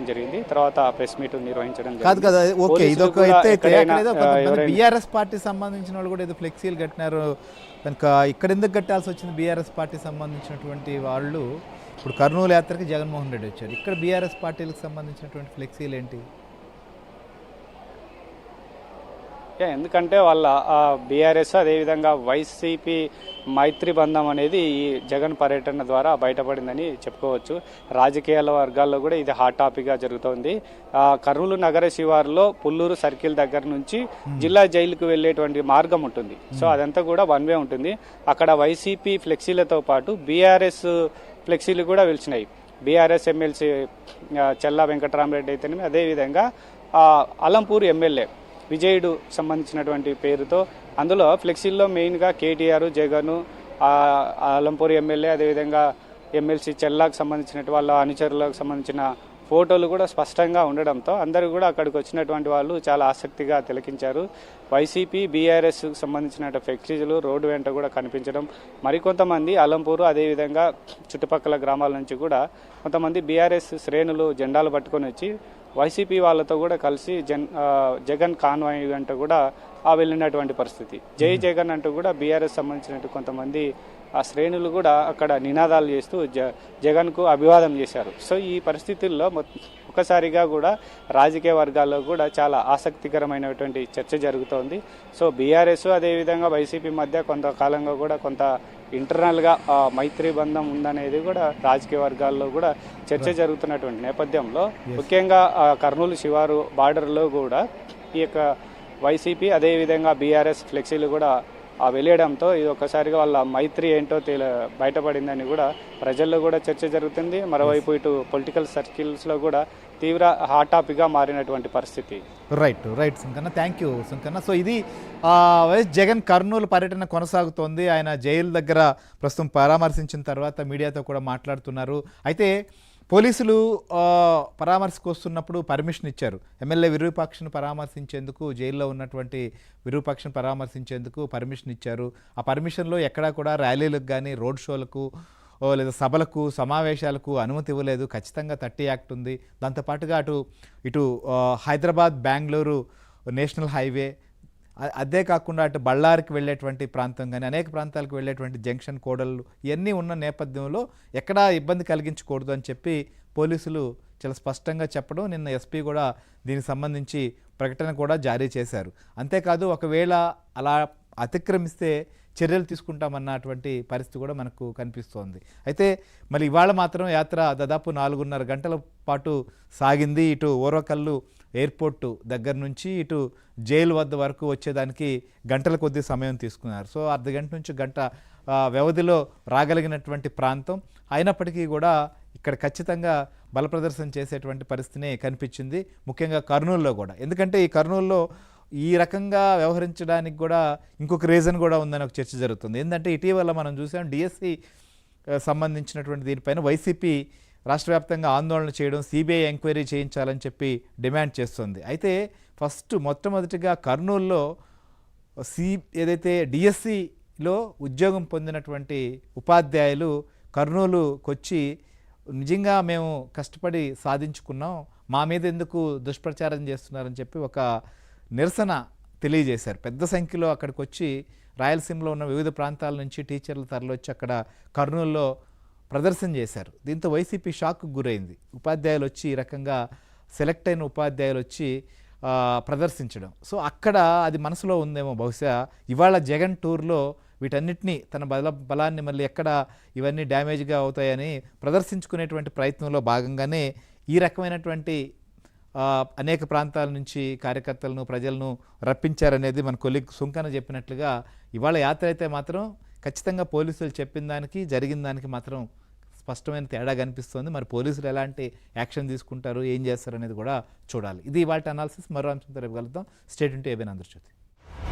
జరిగింది. తర్వాత press meet నిర్వహించడం కాదు జరిగింది. కదా, ఓకే, పోలీసులు ఇదొక కూడా ఎత్తు అయితే ఎక్కడైనా అక్కడేదో కొంతమంది ఎవరైనా బీఆర్ఎస్ పార్టీ సంబంధించిన వాళ్ళు కూడా ఏదో ఫ్లెక్సీలు కట్టినారు కనుక ఇక్కడ ఎందుకు కట్టాల్సి వచ్చింది? బీఆర్ఎస్ పార్టీ సంబంధించినటువంటి వాళ్ళు ఇప్పుడు కర్నూలు యాత్రకి జగన్మోహన్ రెడ్డి వచ్చారు, ఇక్కడ బీఆర్ఎస్ పార్టీలకు సంబంధించినటువంటి ఫ్లెక్సీలు ఏంటి? ఎందుకంటే వాళ్ళ బీఆర్ఎస్ అదేవిధంగా వైసీపీ మైత్రి బంధం అనేది ఈ జగన్ పర్యటన ద్వారా బయటపడిందని చెప్పుకోవచ్చు. రాజకీయాల వర్గాల్లో కూడా ఇది హాట్ టాపిక్గా జరుగుతోంది. కర్నూలు నగర శివారులో పుల్లూరు సర్కిల్ దగ్గర నుంచి జిల్లా జైలుకు వెళ్లేటువంటి మార్గం ఉంటుంది. సో అదంతా కూడా వన్ వే ఉంటుంది. అక్కడ వైసీపీ ఫ్లెక్సీలతో పాటు బీఆర్ఎస్ ఫ్లెక్సీలు కూడా వెలిచినాయి. బీఆర్ఎస్ ఎమ్మెల్సీ చెల్లా వెంకటరామరెడ్డి అయితేనేమి, అదేవిధంగా అలంపూర్ ఎమ్మెల్యే విజయుడు సంబంధించినటువంటి పేరుతో అందులో ఫ్లెక్సీల్లో మెయిన్గా కేటీఆర్, జగన్, అలంపూర్ ఎమ్మెల్యే, అదేవిధంగా ఎమ్మెల్సీ చెల్లాకు సంబంధించిన వాళ్ళ అనుచరులకు సంబంధించిన ఫోటోలు కూడా స్పష్టంగా ఉండడంతో అందరూ కూడా అక్కడికి వచ్చినటువంటి వాళ్ళు చాలా ఆసక్తిగా తిలకించారు. వైసీపీ బీఆర్ఎస్ సంబంధించిన ఫ్లెక్సీలు రోడ్డు వెంట కూడా కనిపించడం, మరికొంతమంది అలంపూరు అదేవిధంగా చుట్టుపక్కల గ్రామాల నుంచి కూడా కొంతమంది బీఆర్ఎస్ శ్రేణులు జెండాలు పట్టుకొని వచ్చి వైసీపీ వాళ్ళతో కూడా కలిసి జగన్ కాన్వాయ్ అంటూ కూడా వెళ్ళినటువంటి పరిస్థితి. జై జగన్ అంటూ కూడా బీఆర్ఎస్ సంబంధించినట్టు కొంతమంది ఆ శ్రేణులు కూడా అక్కడ నినాదాలు చేస్తూ జగన్కు అభివాదం చేశారు. సో ఈ పరిస్థితుల్లో ఒకసారిగా కూడా రాజకీయ వర్గాల్లో కూడా చాలా ఆసక్తికరమైనటువంటి చర్చ జరుగుతోంది. సో బీఆర్ఎస్ అదేవిధంగా వైసీపీ మధ్య కొంతకాలంగా కూడా కొంత ఇంటర్నల్గా మైత్రి బంధం ఉందనేది కూడా రాజకీయ వర్గాల్లో కూడా చర్చ జరుగుతున్నటువంటి నేపథ్యంలో ముఖ్యంగా కర్నూలు శివారు బార్డర్లో కూడా ఈ యొక్క వైసీపీ అదేవిధంగా బీఆర్ఎస్ ఫ్లెక్సీలు కూడా వెళ్ళడంతో ఇది ఒక్కసారిగా వాళ్ళ మైత్రి ఏంటో బయటపడిందని కూడా ప్రజల్లో కూడా చర్చ జరుగుతుంది. మరోవైపు ఇటు పొలిటికల్ సర్కిల్స్లో కూడా తీవ్ర హాట్ టాపిక్గా మారినటువంటి పరిస్థితి. Right Sunkanna, thank you Sunkanna. So ఇది వైఎస్ జగన్ కర్నూలు పర్యటన కొనసాగుతోంది. ఆయన జైలు దగ్గర ప్రస్తుతం పరామర్శించిన తర్వాత మీడియాతో కూడా మాట్లాడుతున్నారు. అయితే పోలీసులు పరామర్శకు వస్తున్నప్పుడు పర్మిషన్ ఇచ్చారు. ఎమ్మెల్యే విరూపాక్షను పరామర్శించేందుకు, జైల్లో ఉన్నటువంటి విరూపాక్షను పరామర్శించేందుకు పర్మిషన్ ఇచ్చారు. ఆ పర్మిషన్లో ఎక్కడా కూడా ర్యాలీలకు కానీ రోడ్ షోలకు లేదా సభలకు సమావేశాలకు అనుమతి ఇవ్వలేదు. ఖచ్చితంగా 30 యాక్ట్ ఉంది. దాంతోపాటుగా ఇటు హైదరాబాద్ బెంగళూరు నేషనల్ హైవే, అదే కాకుండా అటు బళ్ళారికి వెళ్ళేటువంటి ప్రాంతం కానీ అనేక ప్రాంతాలకు వెళ్ళేటువంటి జంక్షన్ కోడళ్ళు ఇవన్నీ ఉన్న నేపథ్యంలో ఎక్కడా ఇబ్బంది కలిగించకూడదు అని చెప్పి పోలీసులు చాలా స్పష్టంగా చెప్పడం, నిన్న ఎస్పీ కూడా దీనికి సంబంధించి ప్రకటన కూడా జారీ చేశారు. అంతేకాదు ఒకవేళ అలా అతిక్రమిస్తే చర్యలు తీసుకుంటామన్నటువంటి పరిస్థితి కూడా మనకు కనిపిస్తోంది. అయితే మరి ఇవాళ మాత్రం యాత్ర దాదాపు 4.5 గంటల పాటు సాగింది. ఇటు ఓర్వకల్లు ఎయిర్పోర్టు దగ్గర నుంచి ఇటు జైలు వద్ద వరకు వచ్చేదానికి గంటల కొద్ది సమయం తీసుకున్నారు. సో అర్ధగంట నుంచి గంట వ్యవధిలో రాగలిగినటువంటి ప్రాంతం అయినప్పటికీ కూడా ఇక్కడ ఖచ్చితంగా బల ప్రదర్శన చేసేటువంటి పరిస్థితినే కనిపించింది, ముఖ్యంగా కర్నూలులో కూడా. ఎందుకంటే ఈ కర్నూలులో ఈ రకంగా వ్యవహరించడానికి కూడా ఇంకొక రీజన్ కూడా ఉందని ఒక చర్చ జరుగుతుంది. ఏంటంటే ఇటీవల మనం చూసాం డిఎస్సి సంబంధించినటువంటి దీనిపైన వైసీపీ రాష్ట్ర వ్యాప్తంగా ఆందోళన చేయడం, సిబిఐ ఎంక్వైరీ చేయించాలని చెప్పి డిమాండ్ చేస్తుంది. అయితే మొట్టమొదటిగా కర్నూలులో ఏదైతే డిఎస్సిలో ఉద్యోగం పొందినటువంటి ఉపాధ్యాయులు కర్నూలుకు వచ్చి నిజంగా మేము కష్టపడి సాధించుకున్నాం, మా మీద ఎందుకు దుష్ప్రచారం చేస్తున్నారని చెప్పి ఒక నిరసన తెలియజేశారు. పెద్ద సంఖ్యలో అక్కడికి వచ్చి రాయలసీమలో ఉన్న వివిధ ప్రాంతాల నుంచి టీచర్లు తరలివచ్చి అక్కడ కర్నూలులో ప్రదర్శన చేశారు. దీంతో వైసీపీ షాక్కు గురైంది. ఉపాధ్యాయులు వచ్చి ఈ రకంగా సెలెక్ట్ అయిన ఉపాధ్యాయులు వచ్చి ప్రదర్శించడం. సో అక్కడ అది మనసులో ఉందేమో బహుశా. ఇవాళ జగన్ టూర్లో వీటన్నిటినీ తన బలాన్ని మళ్ళీ ఎక్కడ ఇవన్నీ డ్యామేజ్గా అవుతాయని ప్రదర్శించుకునేటువంటి ప్రయత్నంలో భాగంగానే ఈ రకమైనటువంటి అనేక ప్రాంతాల నుంచి కార్యకర్తలను ప్రజలను రప్పించారనేది మన కొలీగ్ సుంకన్న చెప్పినట్లుగా ఇవాళ యాత్ర అయితే మాత్రం ఖచ్చితంగా పోలీసులు చెప్పిన దానికి జరిగిన దానికి మాత్రం స్పష్టమైన తేడా కనిపిస్తుంది. మరి పోలీసులు ఎలాంటి యాక్షన్ తీసుకుంటారు, ఏం చేస్తారు అనేది కూడా చూడాలి. ఇది ఇవాళ అనాలిసిస్. మరో అంశంతో రేపు కలుద్దాం. స్టేట్ ఉంటే ఏబైనా ఆంధ్రజ్యోతి.